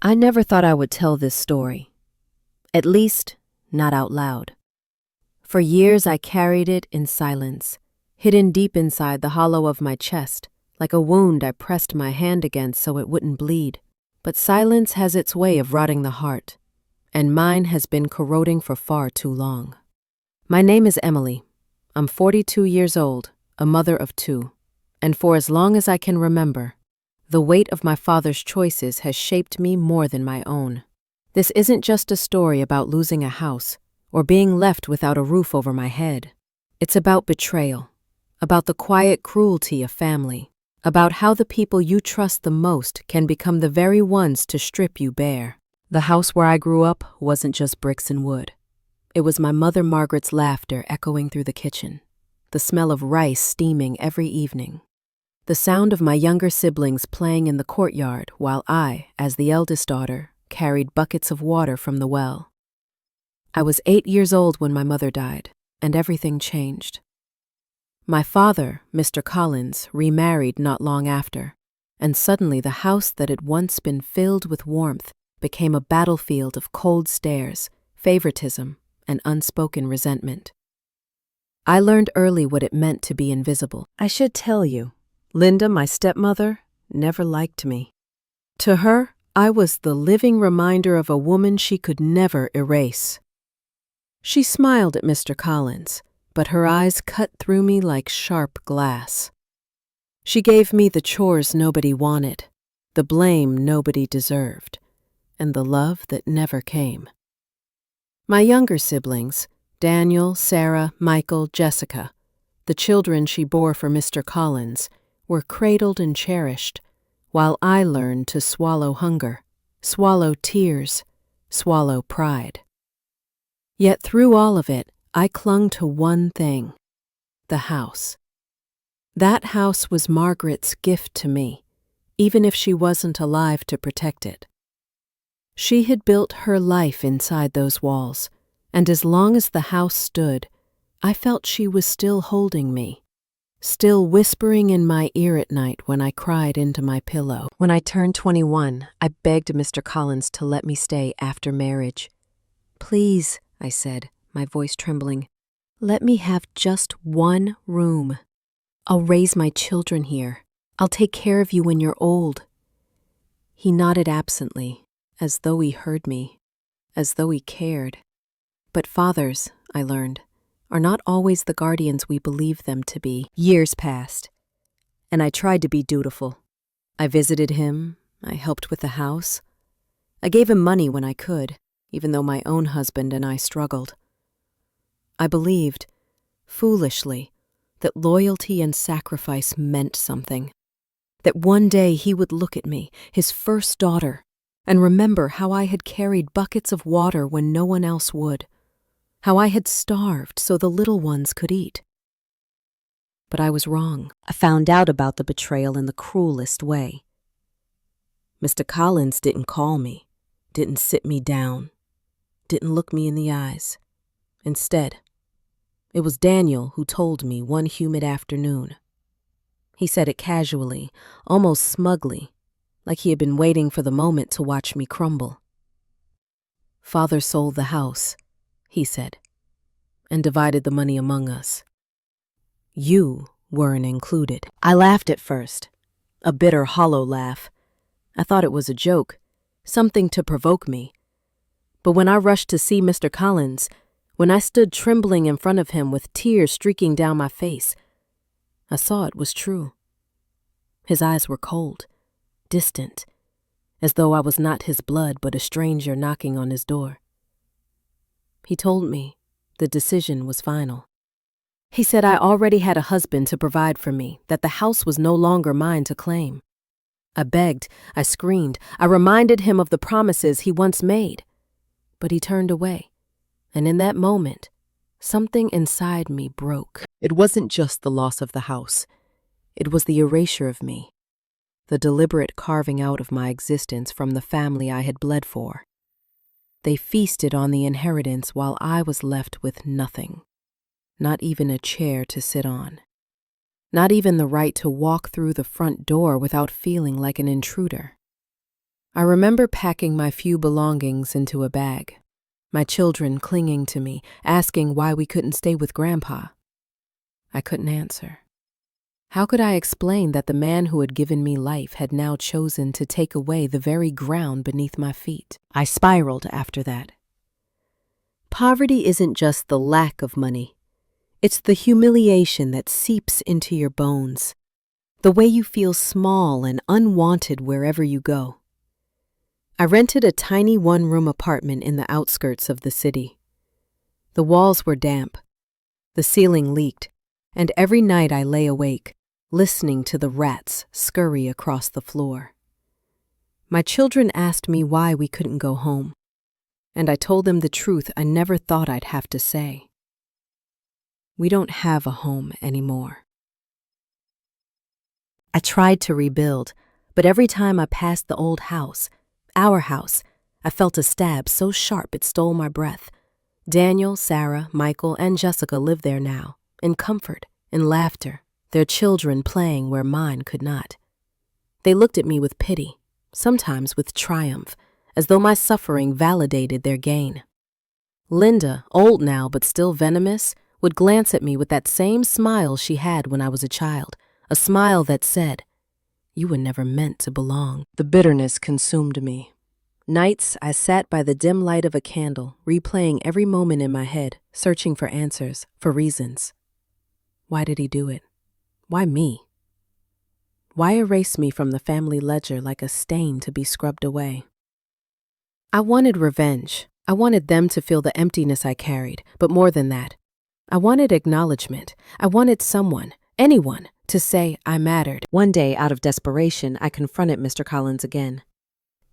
I never thought I would tell this story. At least, not out loud. For years I carried it in silence, hidden deep inside the hollow of my chest, like a wound I pressed my hand against so it wouldn't bleed. But silence has its way of rotting the heart, and mine has been corroding for far too long. My name is Emily. I'm 42 years old, a mother of two, and for as long as I can remember, the weight of my father's choices has shaped me more than my own. This isn't just a story about losing a house or being left without a roof over my head. It's about betrayal, about the quiet cruelty of family, about how the people you trust the most can become the very ones to strip you bare. The house where I grew up wasn't just bricks and wood. It was my mother Margaret's laughter echoing through the kitchen, the smell of rice steaming every evening, the sound of my younger siblings playing in the courtyard while I, as the eldest daughter, carried buckets of water from the well. I was 8 years old when my mother died, and everything changed. My father, Mr. Collins, remarried not long after, and suddenly the house that had once been filled with warmth became a battlefield of cold stares, favoritism, and unspoken resentment. I learned early what it meant to be invisible. I should tell you, Linda, my stepmother, never liked me. To her, I was the living reminder of a woman she could never erase. She smiled at Mr. Collins, but her eyes cut through me like sharp glass. She gave me the chores nobody wanted, the blame nobody deserved, and the love that never came. My younger siblings, Daniel, Sarah, Michael, Jessica, the children she bore for Mr. Collins, were cradled and cherished, while I learned to swallow hunger, swallow tears, swallow pride. Yet through all of it, I clung to one thing: the house. That house was Margaret's gift to me, even if she wasn't alive to protect it. She had built her life inside those walls, and as long as the house stood, I felt she was still holding me, still whispering in my ear at night when I cried into my pillow. When I turned 21, I begged Mr. Collins to let me stay after marriage. "Please," I said, my voice trembling, "let me have just one room. I'll raise my children here. I'll take care of you when you're old." He nodded absently, as though he heard me, as though he cared. But fathers, I learned, are not always the guardians we believe them to be. Years passed, and I tried to be dutiful. I visited him, I helped with the house. I gave him money when I could, even though my own husband and I struggled. I believed, foolishly, that loyalty and sacrifice meant something. That one day he would look at me, his first daughter, and remember how I had carried buckets of water when no one else would. How I had starved so the little ones could eat. But I was wrong. I found out about the betrayal in the cruelest way. Mr. Collins didn't call me, didn't sit me down, didn't look me in the eyes. Instead, it was Daniel who told me one humid afternoon. He said it casually, almost smugly, like he had been waiting for the moment to watch me crumble. "Father sold the house," he said, "and divided the money among us. You weren't included." I laughed at first, a bitter, hollow laugh. I thought it was a joke, something to provoke me. But when I rushed to see Mr. Collins, when I stood trembling in front of him with tears streaking down my face, I saw it was true. His eyes were cold, distant, as though I was not his blood but a stranger knocking on his door. He told me the decision was final. He said I already had a husband to provide for me, that the house was no longer mine to claim. I begged, I screamed, I reminded him of the promises he once made. But he turned away, and in that moment, something inside me broke. It wasn't just the loss of the house. It was the erasure of me, the deliberate carving out of my existence from the family I had bled for. They feasted on the inheritance while I was left with nothing, not even a chair to sit on, not even the right to walk through the front door without feeling like an intruder. I remember packing my few belongings into a bag, my children clinging to me, asking why we couldn't stay with Grandpa. I couldn't answer. How could I explain that the man who had given me life had now chosen to take away the very ground beneath my feet? I spiraled after that. Poverty isn't just the lack of money. It's the humiliation that seeps into your bones, the way you feel small and unwanted wherever you go. I rented a tiny one-room apartment in the outskirts of the city. The walls were damp, the ceiling leaked, and every night I lay awake, listening to the rats scurry across the floor. My children asked me why we couldn't go home, and I told them the truth I never thought I'd have to say. We don't have a home anymore. I tried to rebuild, but every time I passed the old house, our house, I felt a stab so sharp it stole my breath. Daniel, Sarah, Michael, and Jessica live there now, in comfort, in laughter, their children playing where mine could not. They looked at me with pity, sometimes with triumph, as though my suffering validated their gain. Linda, old now but still venomous, would glance at me with that same smile she had when I was a child, a smile that said, "You were never meant to belong." The bitterness consumed me. Nights I sat by the dim light of a candle, replaying every moment in my head, searching for answers, for reasons. Why did he do it? Why me? Why erase me from the family ledger like a stain to be scrubbed away? I wanted revenge. I wanted them to feel the emptiness I carried, but more than that, I wanted acknowledgement. I wanted someone, anyone, to say I mattered. One day, out of desperation, I confronted Mr. Collins again.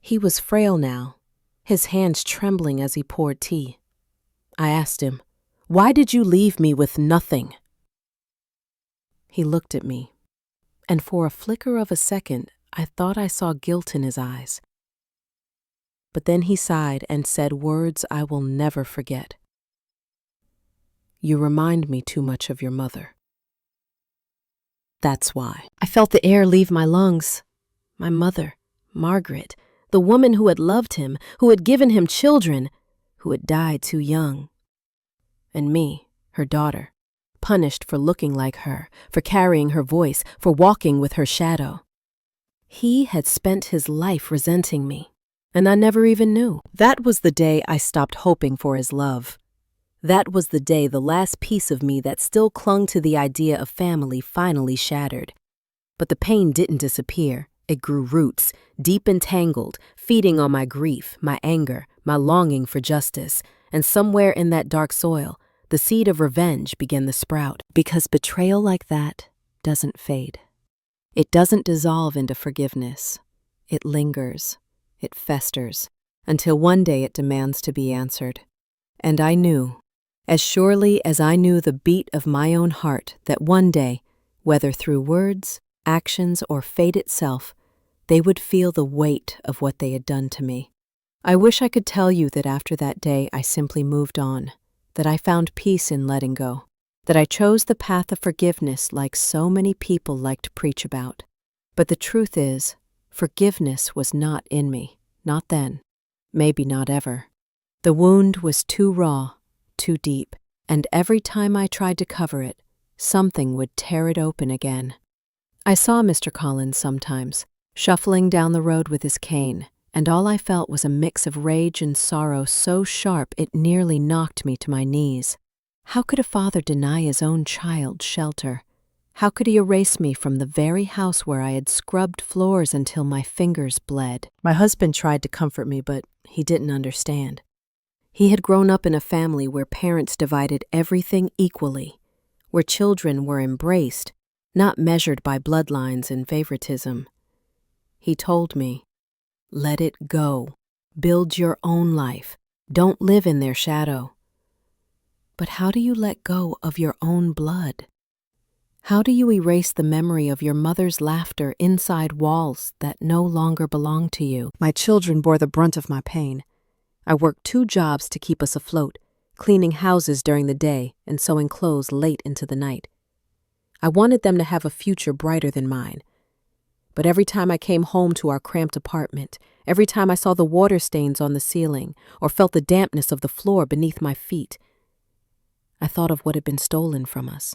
He was frail now, his hands trembling as he poured tea. I asked him, "Why did you leave me with nothing?" He looked at me, and for a flicker of a second, I thought I saw guilt in his eyes. But then he sighed and said words I will never forget. "You remind me too much of your mother." That's why. I felt the air leave my lungs. My mother, Margaret, the woman who had loved him, who had given him children, who had died too young. And me, her daughter, punished for looking like her, for carrying her voice, for walking with her shadow. He had spent his life resenting me, and I never even knew. That was the day I stopped hoping for his love. That was the day the last piece of me that still clung to the idea of family finally shattered. But the pain didn't disappear. It grew roots, deep entangled, feeding on my grief, my anger, my longing for justice. And somewhere in that dark soil, the seed of revenge began to sprout. Because betrayal like that doesn't fade. It doesn't dissolve into forgiveness. It lingers. It festers. Until one day it demands to be answered. And I knew, as surely as I knew the beat of my own heart, that one day, whether through words, actions, or fate itself, they would feel the weight of what they had done to me. I wish I could tell you that after that day I simply moved on, that I found peace in letting go, that I chose the path of forgiveness like so many people like to preach about. But the truth is, forgiveness was not in me, not then, maybe not ever. The wound was too raw, too deep, and every time I tried to cover it, something would tear it open again. I saw Mr. Collins sometimes, shuffling down the road with his cane, and all I felt was a mix of rage and sorrow so sharp it nearly knocked me to my knees. How could a father deny his own child shelter? How could he erase me from the very house where I had scrubbed floors until my fingers bled? My husband tried to comfort me, but he didn't understand. He had grown up in a family where parents divided everything equally, where children were embraced, not measured by bloodlines and favoritism. He told me, "Let it go. Build your own life. Don't live in their shadow." But how do you let go of your own blood? How do you erase the memory of your mother's laughter inside walls that no longer belong to you? My children bore the brunt of my pain. I worked 2 jobs to keep us afloat, cleaning houses during the day and sewing clothes late into the night. I wanted them to have a future brighter than mine. But every time I came home to our cramped apartment, every time I saw the water stains on the ceiling or felt the dampness of the floor beneath my feet, I thought of what had been stolen from us.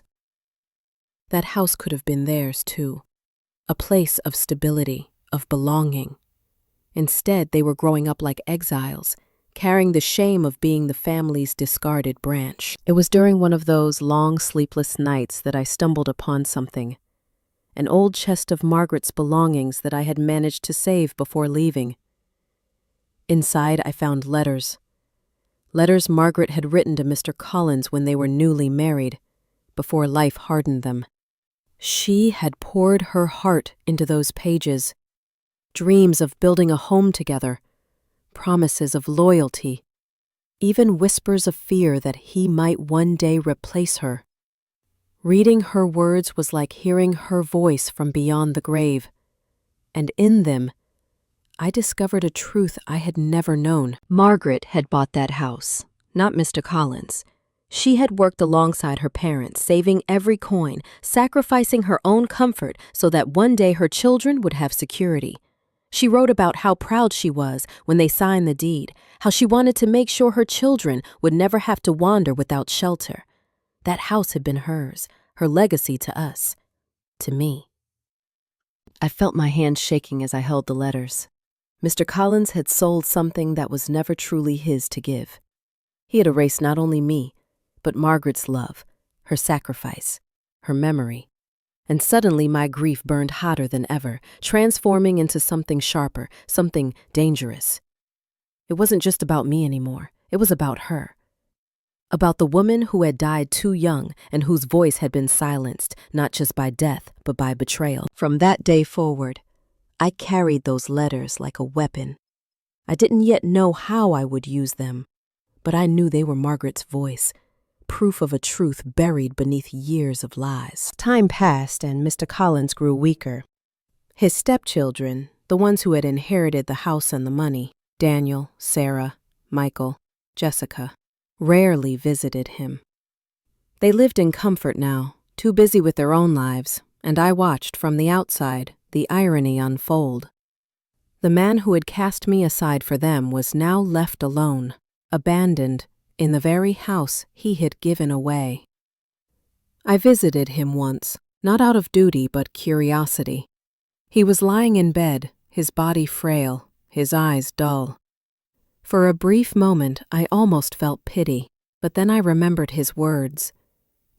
That house could have been theirs, too. A place of stability, of belonging. Instead, they were growing up like exiles, carrying the shame of being the family's discarded branch. It was during one of those long, sleepless nights that I stumbled upon something. An old chest of Margaret's belongings that I had managed to save before leaving. Inside, I found letters. Letters Margaret had written to Mr. Collins when they were newly married, before life hardened them. She had poured her heart into those pages. Dreams of building a home together, promises of loyalty, even whispers of fear that he might one day replace her. Reading her words was like hearing her voice from beyond the grave, and in them, I discovered a truth I had never known. Margaret had bought that house, not Mr. Collins. She had worked alongside her parents, saving every coin, sacrificing her own comfort so that one day her children would have security. She wrote about how proud she was when they signed the deed, how she wanted to make sure her children would never have to wander without shelter. That house had been hers, her legacy to us, to me. I felt my hand shaking as I held the letters. Mr. Collins had sold something that was never truly his to give. He had erased not only me, but Margaret's love, her sacrifice, her memory. And suddenly my grief burned hotter than ever, transforming into something sharper, something dangerous. It wasn't just about me anymore. It was about her. About the woman who had died too young and whose voice had been silenced, not just by death, but by betrayal. From that day forward, I carried those letters like a weapon. I didn't yet know how I would use them, but I knew they were Margaret's voice, proof of a truth buried beneath years of lies. Time passed and Mr. Collins grew weaker. His stepchildren, the ones who had inherited the house and the money, Daniel, Sarah, Michael, Jessica, rarely visited him. They lived in comfort now, too busy with their own lives, and I watched from the outside the irony unfold. The man who had cast me aside for them was now left alone, abandoned, in the very house he had given away. I visited him once, not out of duty but curiosity. He was lying in bed, his body frail, his eyes dull. For a brief moment I almost felt pity, but then I remembered his words,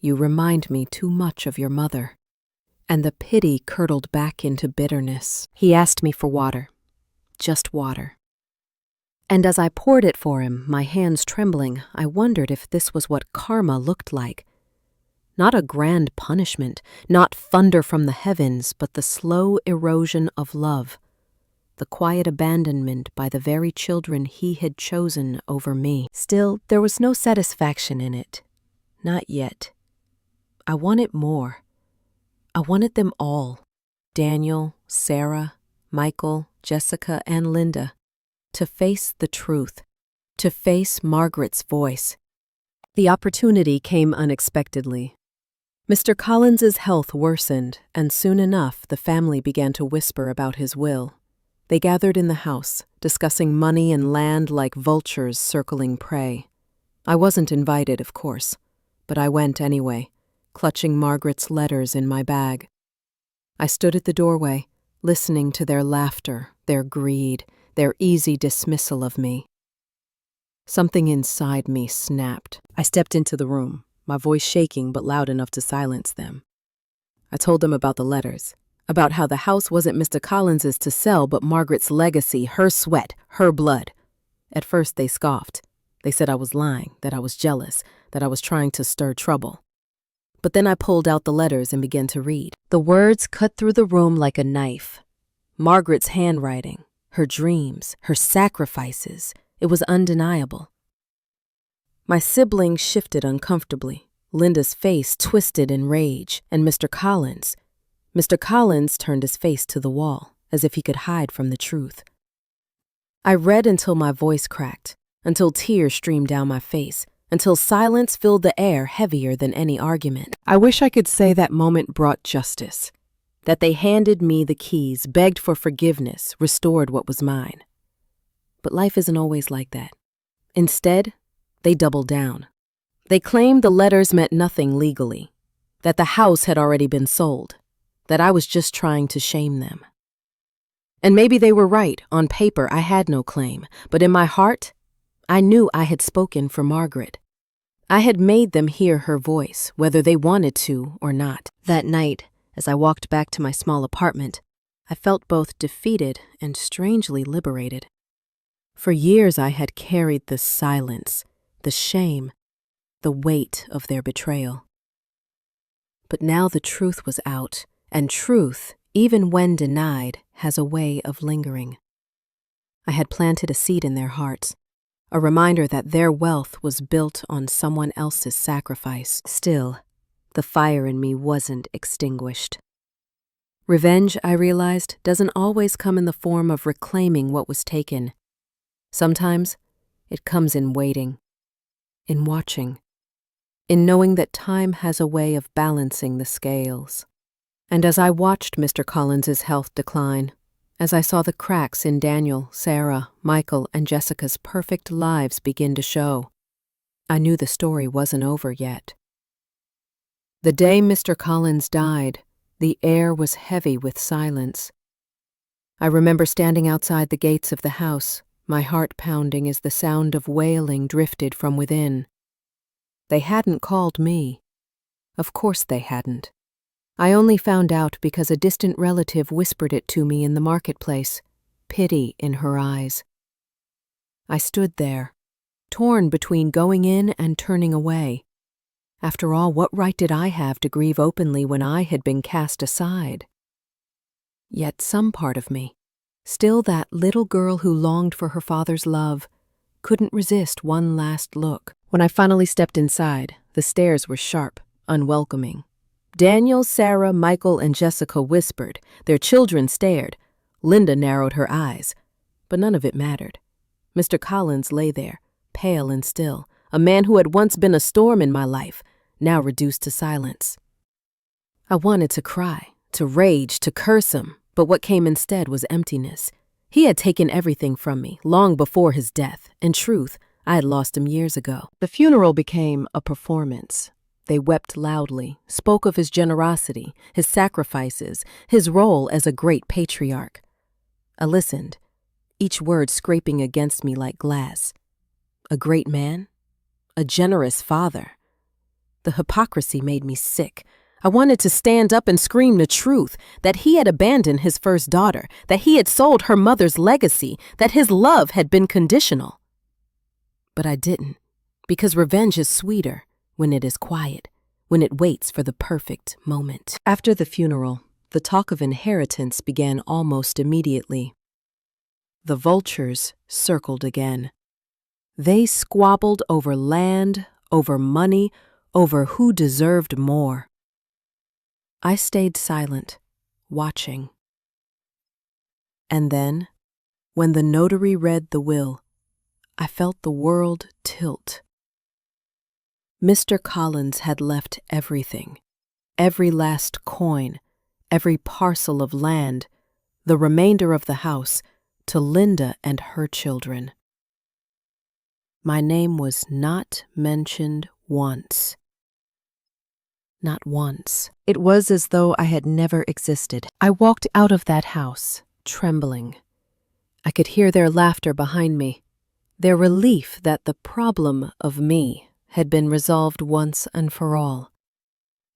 "You remind me too much of your mother." And the pity curdled back into bitterness. He asked me for water, just water. And as I poured it for him, my hands trembling, I wondered if this was what karma looked like. Not a grand punishment, not thunder from the heavens, but the slow erosion of love, the quiet abandonment by the very children he had chosen over me. Still, there was no satisfaction in it. Not yet. I wanted more. I wanted them all, Daniel, Sarah, Michael, Jessica, and Linda, to face the truth, to face Margaret's voice. The opportunity came unexpectedly. Mr. Collins's health worsened, and soon enough the family began to whisper about his will. They gathered in the house, discussing money and land like vultures circling prey. I wasn't invited, of course, but I went anyway, clutching Margaret's letters in my bag. I stood at the doorway, listening to their laughter, their greed, their easy dismissal of me. Something inside me snapped. I stepped into the room, my voice shaking but loud enough to silence them. I told them about the letters, about how the house wasn't Mr. Collins's to sell but Margaret's legacy, her sweat, her blood. At first they scoffed. They said I was lying, that I was jealous, that I was trying to stir trouble. But then I pulled out the letters and began to read. The words cut through the room like a knife. Margaret's handwriting, her dreams, her sacrifices, it was undeniable. My siblings shifted uncomfortably. Linda's face twisted in rage, and Mr. Collins turned his face to the wall, as if he could hide from the truth. I read until my voice cracked, until tears streamed down my face, until silence filled the air heavier than any argument. I wish I could say that moment brought justice, that they handed me the keys, begged for forgiveness, restored what was mine. But life isn't always like that. Instead, they doubled down. They claimed the letters meant nothing legally, that the house had already been sold, that I was just trying to shame them. And maybe they were right. On paper, I had no claim, but in my heart, I knew I had spoken for Margaret. I had made them hear her voice, whether they wanted to or not. That night, as I walked back to my small apartment, I felt both defeated and strangely liberated. For years I had carried the silence, the shame, the weight of their betrayal. But now the truth was out, and truth, even when denied, has a way of lingering. I had planted a seed in their hearts, a reminder that their wealth was built on someone else's sacrifice. Still, the fire in me wasn't extinguished. Revenge, I realized, doesn't always come in the form of reclaiming what was taken. Sometimes it comes in waiting, in watching, in knowing that time has a way of balancing the scales. And as I watched Mr. Collins's health decline, as I saw the cracks in Daniel, Sarah, Michael, and Jessica's perfect lives begin to show, I knew the story wasn't over yet. The day Mr. Collins died, the air was heavy with silence. I remember standing outside the gates of the house, my heart pounding as the sound of wailing drifted from within. They hadn't called me. Of course they hadn't. I only found out because a distant relative whispered it to me in the marketplace, pity in her eyes. I stood there, torn between going in and turning away. After all, what right did I have to grieve openly when I had been cast aside? Yet some part of me, still that little girl who longed for her father's love, couldn't resist one last look. When I finally stepped inside, the stairs were sharp, unwelcoming. Daniel, Sarah, Michael, and Jessica whispered. Their children stared. Linda narrowed her eyes. But none of it mattered. Mr. Collins lay there, pale and still, a man who had once been a storm in my life, now reduced to silence. I wanted to cry, to rage, to curse him, but what came instead was emptiness. He had taken everything from me, long before his death. In truth, I had lost him years ago. The funeral became a performance. They wept loudly, spoke of his generosity, his sacrifices, his role as a great patriarch. I listened, each word scraping against me like glass. A great man? A generous father? The hypocrisy made me sick. I wanted to stand up and scream the truth, that he had abandoned his first daughter, that he had sold her mother's legacy, that his love had been conditional. But I didn't, because revenge is sweeter when it is quiet, when it waits for the perfect moment. After the funeral, the talk of inheritance began almost immediately. The vultures circled again. They squabbled over land, over money, over who deserved more. I stayed silent, watching. And then, when the notary read the will, I felt the world tilt. Mr. Collins had left everything, every last coin, every parcel of land, the remainder of the house, to Linda and her children. My name was not mentioned once. Not once. It was as though I had never existed. I walked out of that house, trembling. I could hear their laughter behind me, their relief that the problem of me had been resolved once and for all.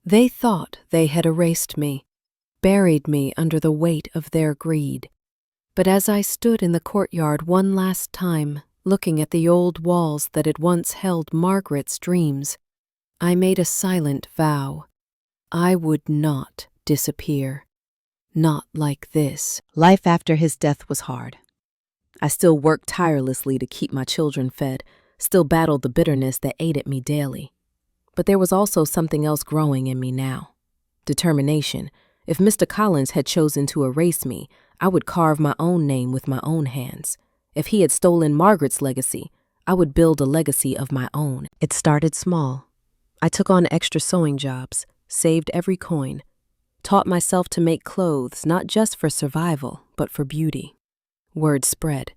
They thought they had erased me, buried me under the weight of their greed. But as I stood in the courtyard one last time, looking at the old walls that had once held Margaret's dreams, I made a silent vow. I would not disappear. Not like this. Life after his death was hard. I still worked tirelessly to keep my children fed, still battled the bitterness that ate at me daily. But there was also something else growing in me now. Determination. If Mr. Collins had chosen to erase me, I would carve my own name with my own hands. If he had stolen Margaret's legacy, I would build a legacy of my own. It started small. I took on extra sewing jobs, saved every coin, taught myself to make clothes not just for survival, but for beauty. Word spread.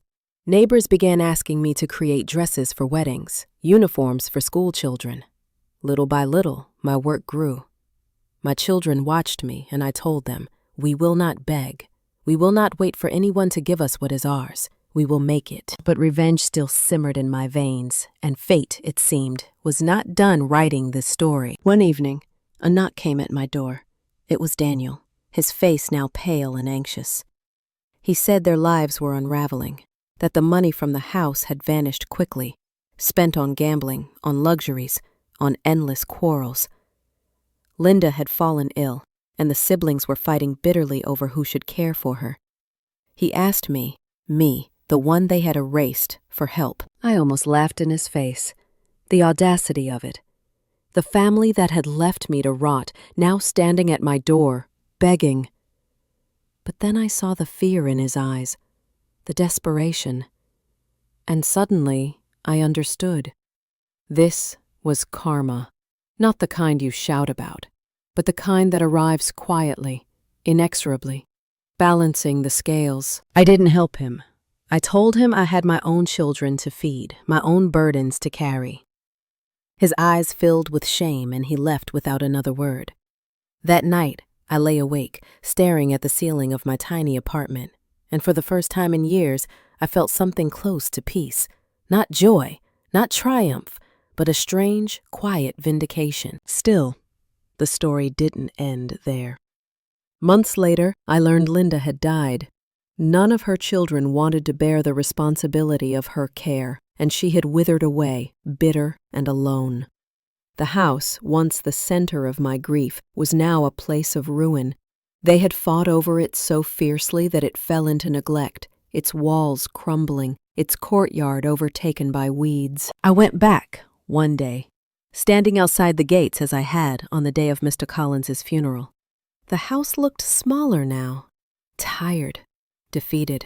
Neighbors began asking me to create dresses for weddings, uniforms for school children. Little by little, my work grew. My children watched me, and I told them, "We will not beg. We will not wait for anyone to give us what is ours. We will make it." But revenge still simmered in my veins, and fate, it seemed, was not done writing this story. One evening, a knock came at my door. It was Daniel, his face now pale and anxious. He said their lives were unraveling, that the money from the house had vanished quickly, spent on gambling, on luxuries, on endless quarrels. Linda had fallen ill, and the siblings were fighting bitterly over who should care for her. He asked me, the one they had erased, for help. I almost laughed in his face. The audacity of it. The family that had left me to rot, now standing at my door, begging. But then I saw the fear in his eyes, the desperation, and suddenly I understood. This was karma, not the kind you shout about, but the kind that arrives quietly, inexorably, balancing the scales. I didn't help him. I told him I had my own children to feed, my own burdens to carry. His eyes filled with shame, and he left without another word. That night, I lay awake, staring at the ceiling of my tiny apartment, and for the first time in years, I felt something close to peace. Not joy, not triumph, but a strange, quiet vindication. Still, the story didn't end there. Months later, I learned Linda had died. None of her children wanted to bear the responsibility of her care, and she had withered away, bitter and alone. The house, once the center of my grief, was now a place of ruin. They had fought over it so fiercely that it fell into neglect, its walls crumbling, its courtyard overtaken by weeds. I went back, one day, standing outside the gates as I had on the day of Mr. Collins's funeral. The house looked smaller now, tired, defeated.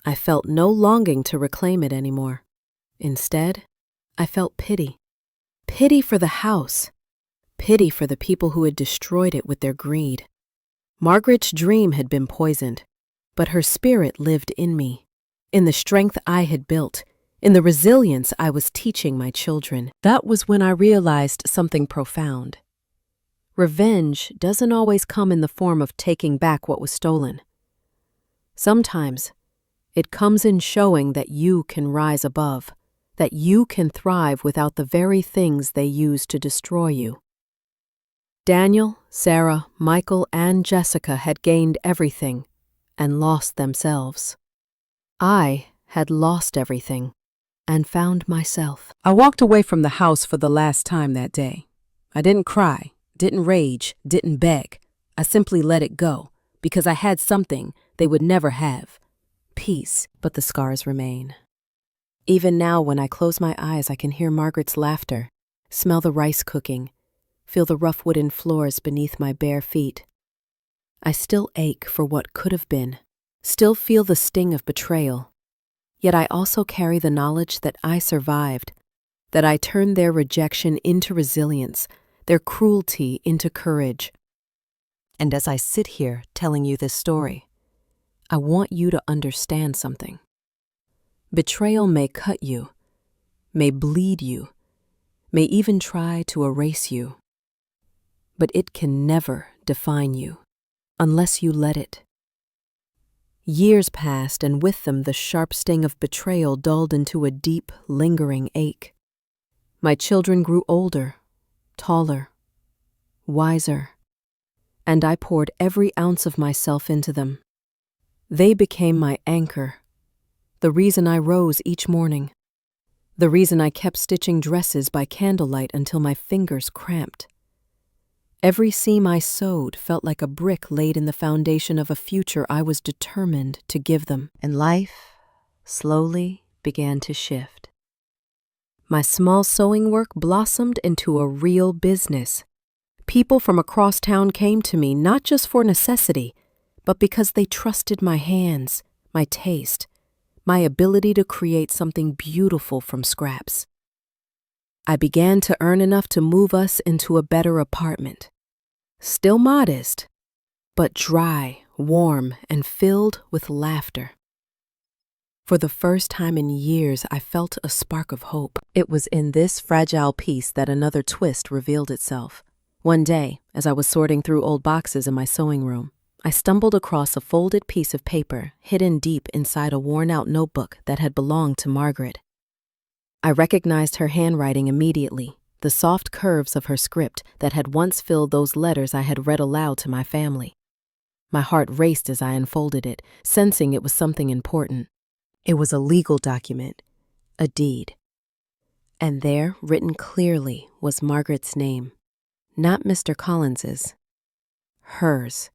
I felt no longing to reclaim it anymore. Instead, I felt pity. Pity for the house. Pity for the people who had destroyed it with their greed. Margaret's dream had been poisoned, but her spirit lived in me, in the strength I had built, in the resilience I was teaching my children. That was when I realized something profound. Revenge doesn't always come in the form of taking back what was stolen. Sometimes, it comes in showing that you can rise above, that you can thrive without the very things they use to destroy you. Daniel, Sarah, Michael, and Jessica had gained everything and lost themselves. I had lost everything and found myself. I walked away from the house for the last time that day. I didn't cry, didn't rage, didn't beg. I simply let it go because I had something they would never have. Peace, but the scars remain. Even now, when I close my eyes, I can hear Margaret's laughter, smell the rice cooking, feel the rough wooden floors beneath my bare feet. I still ache for what could have been, still feel the sting of betrayal. Yet I also carry the knowledge that I survived, that I turned their rejection into resilience, their cruelty into courage. And as I sit here telling you this story, I want you to understand something. Betrayal may cut you, may bleed you, may even try to erase you. But it can never define you, unless you let it. Years passed, and with them the sharp sting of betrayal dulled into a deep, lingering ache. My children grew older, taller, wiser, and I poured every ounce of myself into them. They became my anchor, the reason I rose each morning, the reason I kept stitching dresses by candlelight until my fingers cramped. Every seam I sewed felt like a brick laid in the foundation of a future I was determined to give them. And life slowly began to shift. My small sewing work blossomed into a real business. People from across town came to me not just for necessity, but because they trusted my hands, my taste, my ability to create something beautiful from scraps. I began to earn enough to move us into a better apartment. Still modest, but dry, warm, and filled with laughter. For the first time in years, I felt a spark of hope. It was in this fragile piece that another twist revealed itself. One day, as I was sorting through old boxes in my sewing room, I stumbled across a folded piece of paper hidden deep inside a worn-out notebook that had belonged to Margaret. I recognized her handwriting immediately, the soft curves of her script that had once filled those letters I had read aloud to my family. My heart raced as I unfolded it, sensing it was something important. It was a legal document, a deed. And there, written clearly, was Margaret's name. Not Mr. Collins's. Hers.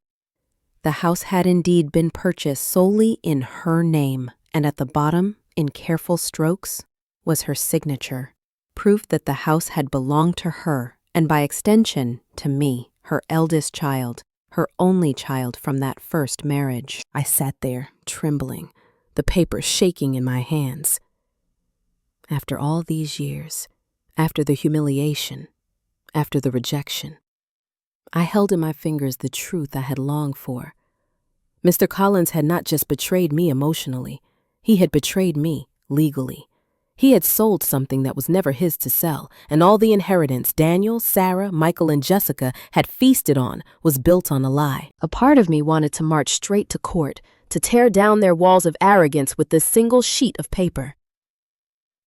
The house had indeed been purchased solely in her name, and at the bottom, in careful strokes, was her signature, proof that the house had belonged to her, and by extension, to me, her eldest child, her only child from that first marriage. I sat there, trembling, the paper shaking in my hands. After all these years, after the humiliation, after the rejection, I held in my fingers the truth I had longed for. Mr. Collins had not just betrayed me emotionally, he had betrayed me legally. He had sold something that was never his to sell, and all the inheritance Daniel, Sarah, Michael, and Jessica had feasted on was built on a lie. A part of me wanted to march straight to court, to tear down their walls of arrogance with this single sheet of paper.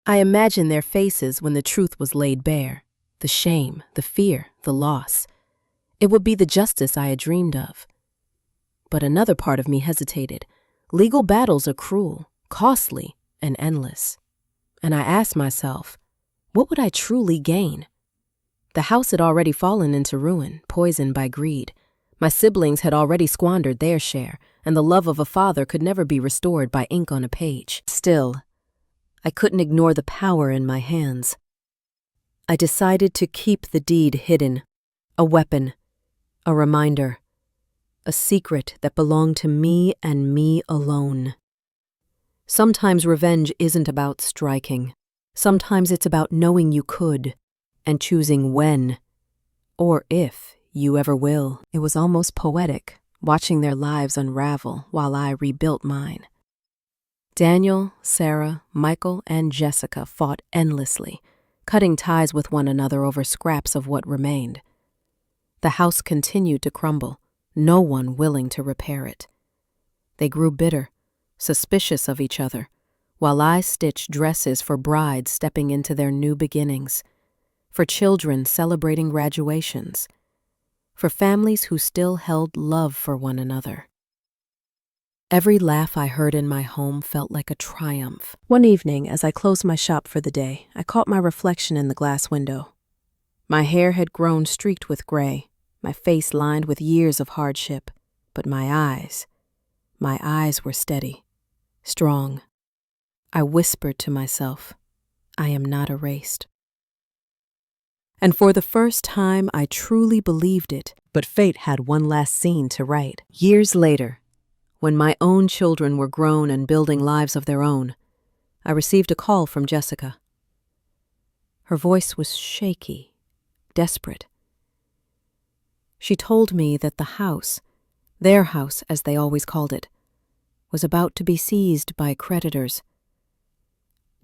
I imagined their faces when the truth was laid bare, the shame, the fear, the loss. It would be the justice I had dreamed of. But another part of me hesitated. Legal battles are cruel, costly, and endless. And I asked myself, what would I truly gain? The house had already fallen into ruin, poisoned by greed. My siblings had already squandered their share, and the love of a father could never be restored by ink on a page. Still, I couldn't ignore the power in my hands. I decided to keep the deed hidden, a weapon, a reminder, a secret that belonged to me and me alone. Sometimes revenge isn't about striking. Sometimes it's about knowing you could and choosing when, or if, you ever will. It was almost poetic, watching their lives unravel while I rebuilt mine. Daniel, Sarah, Michael, and Jessica fought endlessly, cutting ties with one another over scraps of what remained. The house continued to crumble, no one willing to repair it. They grew bitter, suspicious of each other, while I stitched dresses for brides stepping into their new beginnings, for children celebrating graduations, for families who still held love for one another. Every laugh I heard in my home felt like a triumph. One evening, as I closed my shop for the day, I caught my reflection in the glass window. My hair had grown streaked with gray, my face lined with years of hardship, but my eyes were steady, strong. I whispered to myself, I am not erased. And for the first time, I truly believed it, but fate had one last scene to write. Years later, when my own children were grown and building lives of their own, I received a call from Jessica. Her voice was shaky, desperate. She told me that the house, their house as they always called it, was about to be seized by creditors.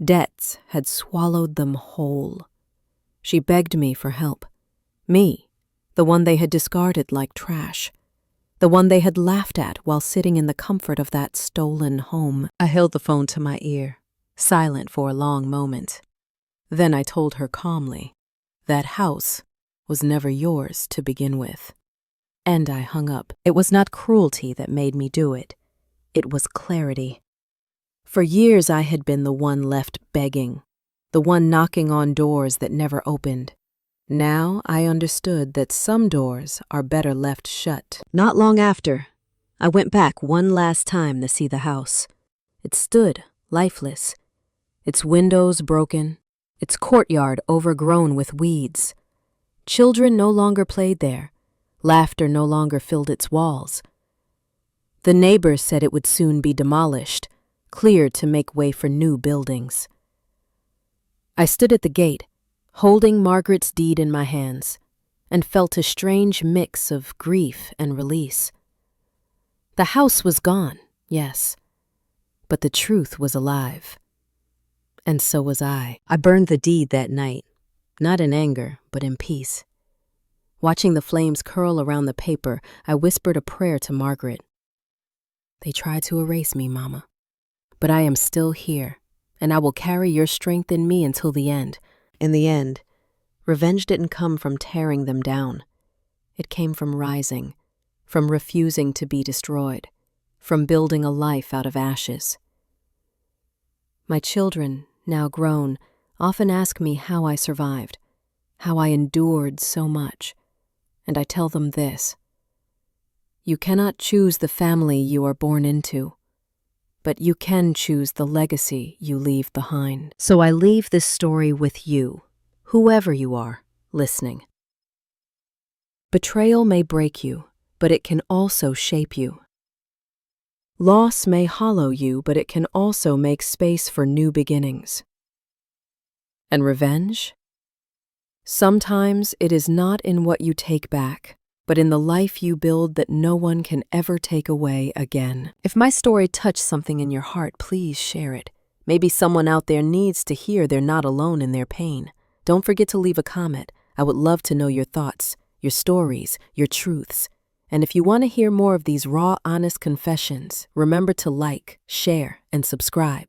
Debts had swallowed them whole. She begged me for help. Me, the one they had discarded like trash. The one they had laughed at while sitting in the comfort of that stolen home. I held the phone to my ear, silent for a long moment. Then I told her calmly, that house was never yours to begin with. And I hung up. It was not cruelty that made me do it. It was clarity. For years I had been the one left begging, the one knocking on doors that never opened. Now I understood that some doors are better left shut. Not long after, I went back one last time to see the house. It stood lifeless, its windows broken, its courtyard overgrown with weeds. Children no longer played there. Laughter no longer filled its walls. The neighbors said it would soon be demolished, cleared to make way for new buildings. I stood at the gate, holding Margaret's deed in my hands, and felt a strange mix of grief and release. The house was gone, yes, But the truth was alive. And so was I. I burned the deed that night. Not in anger, but in peace. Watching the flames curl around the paper, I whispered a prayer to Margaret. They tried to erase me, Mama. But I am still here, and I will carry your strength in me until the end. In the end, revenge didn't come from tearing them down. It came from rising, from refusing to be destroyed, from building a life out of ashes. My children, now grown, often ask me how I survived, how I endured so much. And I tell them this: you cannot choose the family you are born into, but you can choose the legacy you leave behind. So I leave this story with you, whoever you are, listening. Betrayal may break you, but it can also shape you. Loss may hollow you, but it can also make space for new beginnings. And revenge? Sometimes it is not in what you take back, but in the life you build that no one can ever take away again. If my story touched something in your heart, please share it. Maybe someone out there needs to hear they're not alone in their pain. Don't forget to leave a comment. I would love to know your thoughts, your stories, your truths. And if you want to hear more of these raw, honest confessions, remember to like, share, and subscribe.